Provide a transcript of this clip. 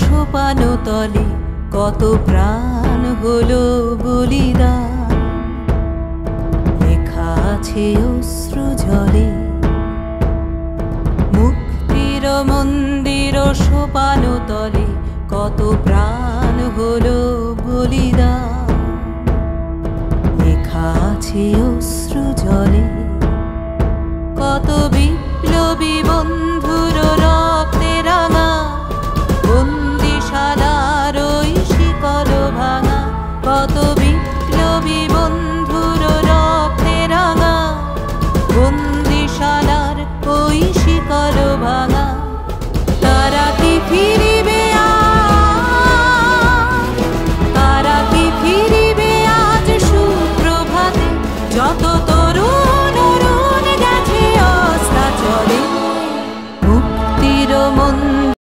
সোপানো তলে কত প্রাণ হলো বলিদান, লেখা আছে অশ্রু জলে। মুক্তির মন্দির সোপানো তলে কত প্রাণ হলো বলিদান, লেখা আছে অশ্রু জলে। কত বিপ্লবী বন্ধুর রক্তে রাঙা বন্দিশালার ওই শিকল ভাঙা, কত বিপ্লবী বন্ধুর রক্তে রাঙা বন্দিশালার ওই শিকল ভাঙা। তারা কি ফিরে